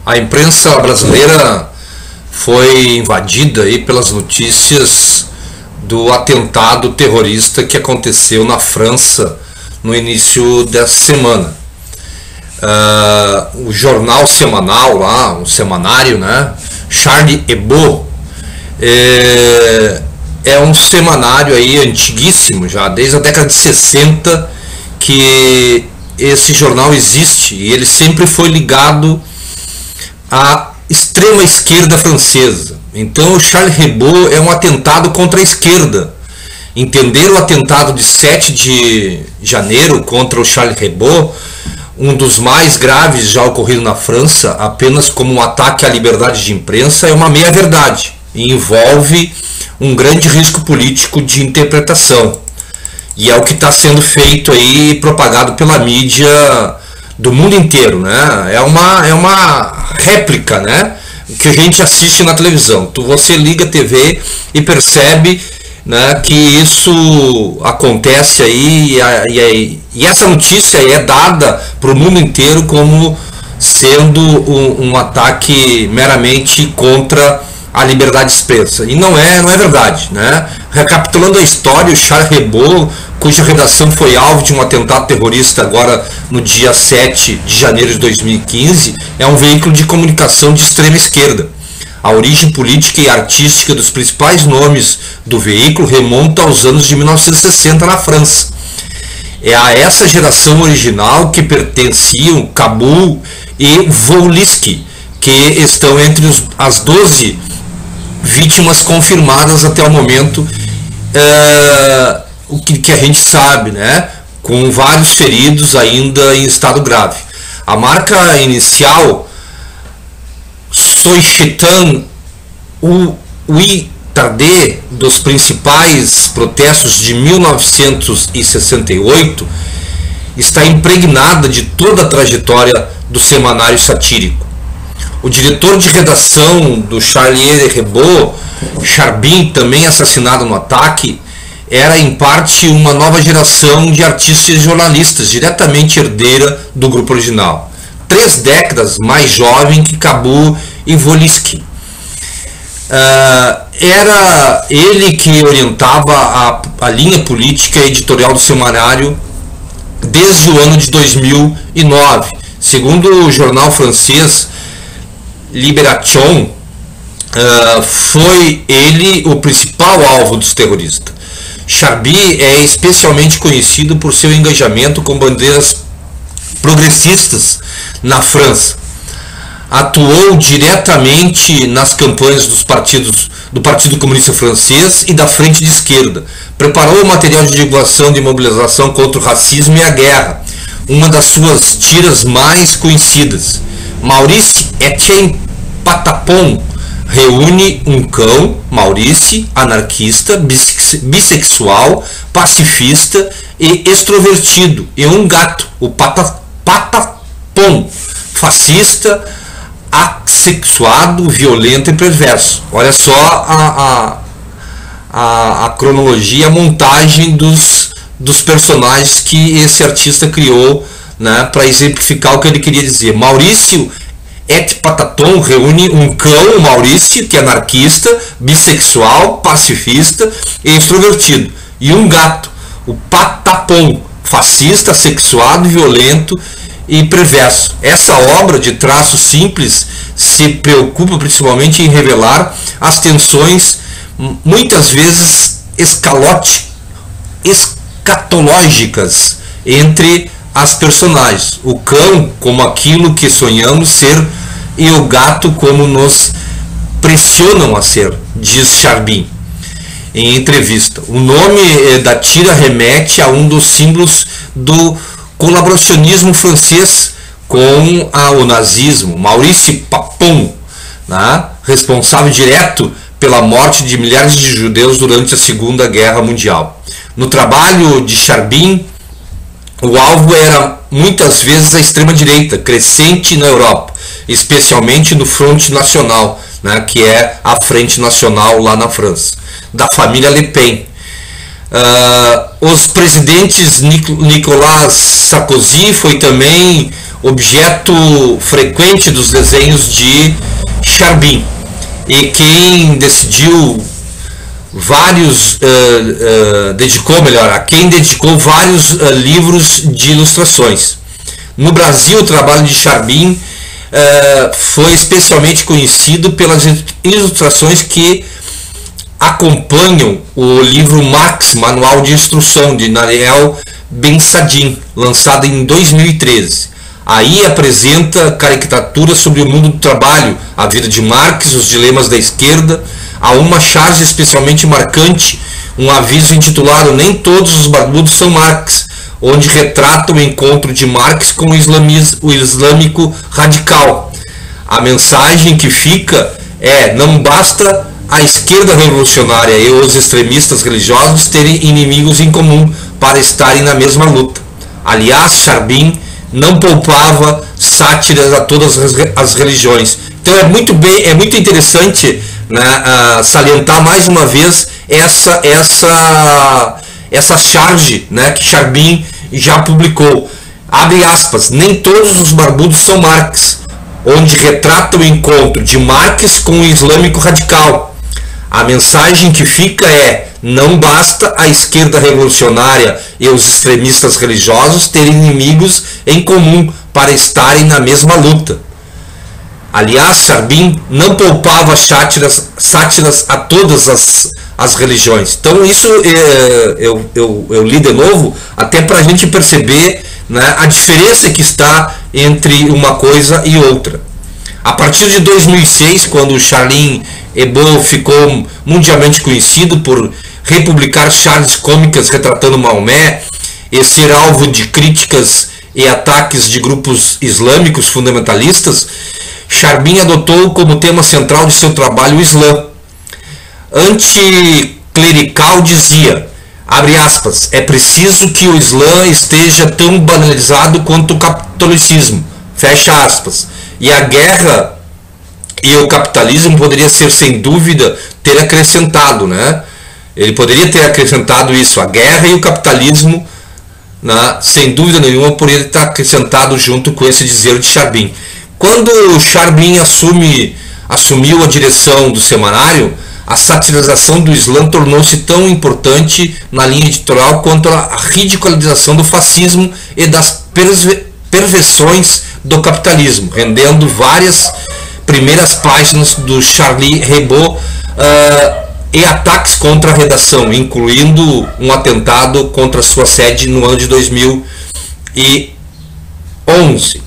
A imprensa brasileira foi invadida aí pelas notícias do atentado terrorista que aconteceu na França no início dessa semana. O jornal semanal lá, um semanário, né, Charlie Hebdo, é um semanário aí antiguíssimo, já desde a década de 60 que esse jornal existe, e ele sempre foi ligado à extrema esquerda francesa. Então o Charlie Hebdo é um atentado contra a esquerda. Entender o atentado de 7 de janeiro contra o Charlie Hebdo, um dos mais graves já ocorrido na França, apenas como um ataque à liberdade de imprensa, é uma meia-verdade e envolve um grande risco político de interpretação. E é o que está sendo feito aí, propagado pela mídia do mundo inteiro, né? É uma réplica, né, que a gente assiste na televisão. Você liga a TV e percebe, né, que isso acontece aí, e essa notícia é dada para o mundo inteiro como sendo um ataque meramente contra a liberdade de expressa. E não é verdade, né? Recapitulando a história, o Charlie Hebdo, cuja redação foi alvo de um atentado terrorista agora no dia 7 de janeiro de 2015, é um veículo de comunicação de extrema esquerda. A origem política e artística dos principais nomes do veículo remonta aos anos de 1960 na França. É a essa geração original que pertenciam Kabul e Woliski, que estão entre as 12 vítimas confirmadas até o momento, o que a gente sabe, né? Com vários feridos ainda em estado grave. A marca inicial Soichetan Ouattara dos principais protestos de 1968 está impregnada de toda a trajetória do semanário satírico. O diretor de redação do Charlie Hebdo, Charbin, também assassinado no ataque, era em parte uma nova geração de artistas e jornalistas diretamente herdeira do grupo original, 3 décadas mais jovem que Kabul e Woliski. Era ele que orientava a linha política e editorial do semanário desde o ano de 2009. Segundo o jornal francês Libération, foi ele o principal alvo dos terroristas. Charbin é especialmente conhecido por seu engajamento com bandeiras progressistas na França. Atuou diretamente nas campanhas do Partido Comunista Francês e da Frente de Esquerda. Preparou o material de divulgação de mobilização contra o racismo e a guerra, uma das suas tiras mais conhecidas. Maurice Etienne Patapon reúne um cão, Maurice, anarquista, bissexual, pacifista e extrovertido, e um gato, o Patapon, fascista, assexuado, violento e perverso. Olha só a cronologia, a montagem dos personagens que esse artista criou, né, para exemplificar o que ele queria dizer. Maurício Et Pataton reúne um cão, Maurício, que é anarquista, bissexual, pacifista e extrovertido, e um gato, o Patapon, fascista, sexuado, violento e perverso. Essa obra de traços simples se preocupa principalmente em revelar as tensões, muitas vezes escatológicas, entre as personagens. O cão como aquilo que sonhamos ser e o gato como nos pressionam a ser, diz Charbin em entrevista. O nome da tira remete a um dos símbolos do colaboracionismo francês com o nazismo, Maurice Papon, né, responsável direto pela morte de milhares de judeus durante a Segunda Guerra Mundial. No trabalho de Charbin, o alvo era muitas vezes a extrema-direita, crescente na Europa, especialmente no Front National, né, que é a Frente Nacional lá na França, da família Le Pen. Os presidentes Nicolas Sarkozy foi também objeto frequente dos desenhos de Charbin. E quem decidiu dedicou vários livros de ilustrações. No Brasil, o trabalho de Charbin foi especialmente conhecido pelas ilustrações que acompanham o livro Marx, Manual de Instrução, de Nariel Ben-Sadin, lançado em 2013. Aí apresenta caricaturas sobre o mundo do trabalho, a vida de Marx, os dilemas da esquerda. Há uma charge especialmente marcante, um aviso intitulado "Nem todos os barbudos são Marx", onde retrata o encontro de Marx com o islâmico radical. A mensagem que fica é: não basta a esquerda revolucionária e os extremistas religiosos terem inimigos em comum para estarem na mesma luta. Aliás, Charbin não poupava sátiras a todas as religiões. Então é muito interessante, né, salientar mais uma vez essa charge, né, que Charbin já publicou. Abre aspas: "Nem todos os barbudos são Marx", onde retrata o encontro de Marx com o islâmico radical. A mensagem que fica é: não basta a esquerda revolucionária e os extremistas religiosos terem inimigos em comum para estarem na mesma luta. Aliás, Charbin não poupava sátiras a todas as religiões. Então isso eu li de novo, até para a gente perceber, né, a diferença que está entre uma coisa e outra. A partir de 2006, quando Charlie Hebdo ficou mundialmente conhecido por republicar charges cômicas retratando Maomé e ser alvo de críticas e ataques de grupos islâmicos fundamentalistas, Charbin adotou como tema central de seu trabalho o Islã. Anticlerical dizia, abre aspas: "É preciso que o Islã esteja tão banalizado quanto o catolicismo", fecha aspas. E a guerra e o capitalismo poderia ser, sem dúvida, ter acrescentado, né? Ele poderia ter acrescentado isso, a guerra e o capitalismo, né? Sem dúvida nenhuma, poderia estar acrescentado junto com esse dizer de Charbin. Quando Charbin assumiu a direção do semanário, a satirização do Islã tornou-se tão importante na linha editorial quanto a ridicularização do fascismo e das perversões do capitalismo, rendendo várias primeiras páginas do Charlie Hebdo e ataques contra a redação, incluindo um atentado contra sua sede no ano de 2011.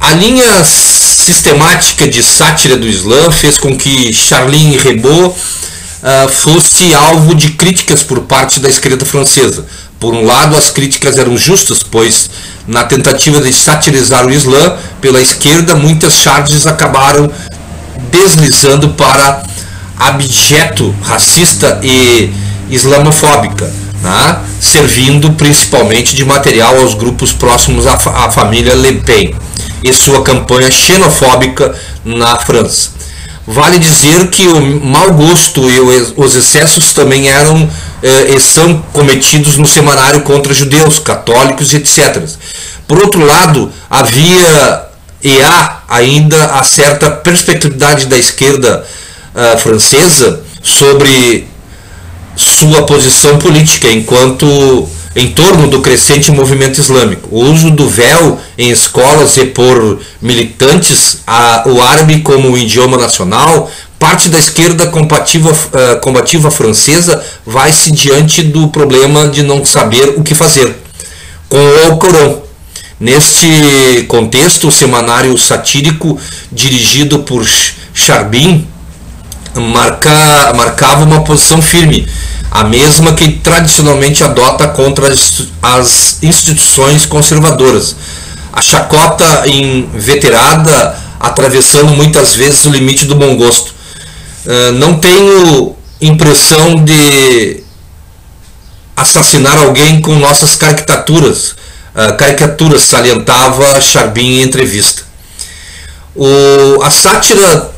A linha sistemática de sátira do Islã fez com que Charlie Hebdo fosse alvo de críticas por parte da esquerda francesa. Por um lado, as críticas eram justas, pois na tentativa de satirizar o Islã pela esquerda, muitas charges acabaram deslizando para abjeto racista e islamofóbica, né? Servindo principalmente de material aos grupos próximos à família Le Pen e sua campanha xenofóbica na França. Vale dizer que o mau gosto e os excessos também eram e são cometidos no semanário contra judeus, católicos e etc. Por outro lado, havia e há ainda a certa perspectividade da esquerda francesa sobre sua posição política em torno do crescente movimento islâmico. O uso do véu em escolas e por militantes o árabe como o idioma nacional, parte da esquerda combativa francesa vai-se diante do problema de não saber o que fazer com o Alcorão. Neste contexto, o semanário satírico dirigido por Charbin marcava uma posição firme, a mesma que tradicionalmente adota contra as instituições conservadoras. A chacota inveterada atravessando muitas vezes o limite do bom gosto. Não tenho impressão de assassinar alguém com nossas caricaturas, salientava Charbin em entrevista. A sátira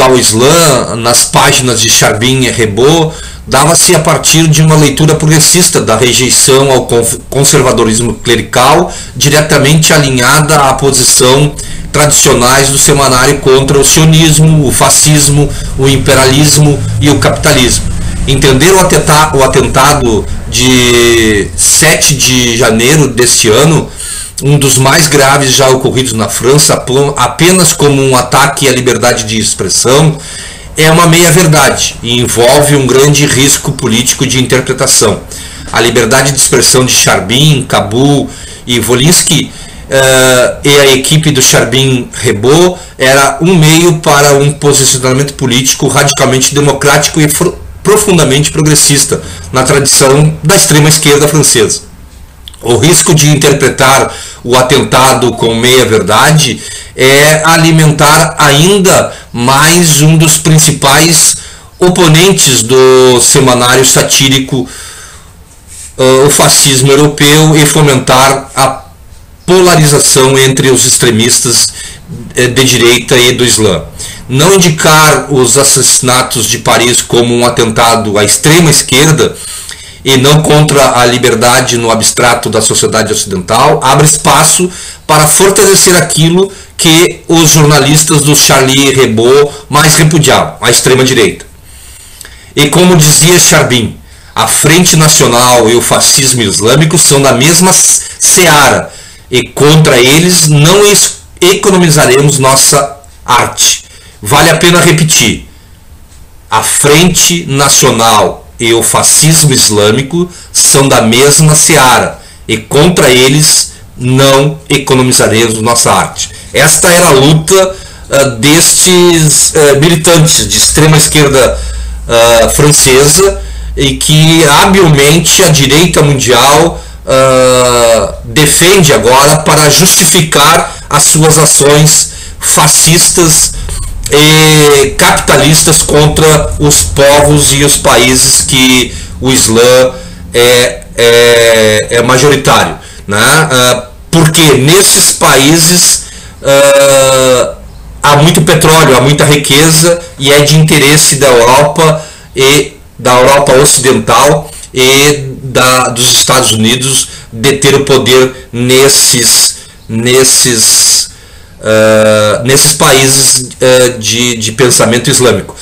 ao Islã nas páginas de Charbin Hebdo dava-se a partir de uma leitura progressista da rejeição ao conservadorismo clerical, diretamente alinhada à posição tradicionais do semanário contra o sionismo, o fascismo, o imperialismo e o capitalismo. Entender o atentado de 7 de janeiro deste ano, um dos mais graves já ocorridos na França, apenas como um ataque à liberdade de expressão, é uma meia-verdade e envolve um grande risco político de interpretação. A liberdade de expressão de Charbin, Kabul e Volinsky e a equipe do Charbin-Hebdo era um meio para um posicionamento político radicalmente democrático e profundamente progressista, na tradição da extrema-esquerda francesa. O risco de interpretar o atentado com meia-verdade é alimentar ainda mais um dos principais oponentes do semanário satírico, o fascismo europeu, e fomentar a polarização entre os extremistas de direita e do Islã. Não indicar os assassinatos de Paris como um atentado à extrema esquerda e não contra a liberdade no abstrato da sociedade ocidental abre espaço para fortalecer aquilo que os jornalistas do Charlie Hebdo mais repudiavam, a extrema-direita. E como dizia Charbin, a Frente Nacional e o fascismo islâmico são da mesma seara, e contra eles não economizaremos nossa arte. Vale a pena repetir, a Frente Nacional e o fascismo islâmico são da mesma seara, e contra eles não economizaremos nossa arte. Esta era a luta destes militantes de extrema esquerda francesa, e que habilmente a direita mundial defende agora para justificar as suas ações fascistas e capitalistas contra os povos e os países que o Islã é majoritário, né? Porque nesses países há muito petróleo, há muita riqueza, e é de interesse da Europa e da Europa Ocidental e dos Estados Unidos deter o poder nesses países de pensamento islâmico.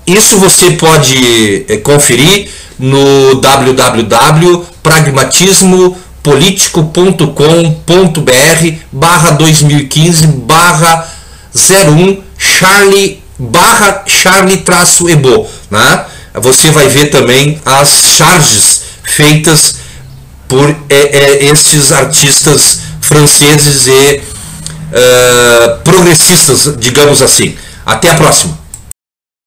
Isso você pode conferir no www.pragmatismo.com.br/2015/01 Charlie-Hebdo, né? Você vai ver também as charges feitas por estes artistas franceses e progressistas, digamos assim. Até a próxima!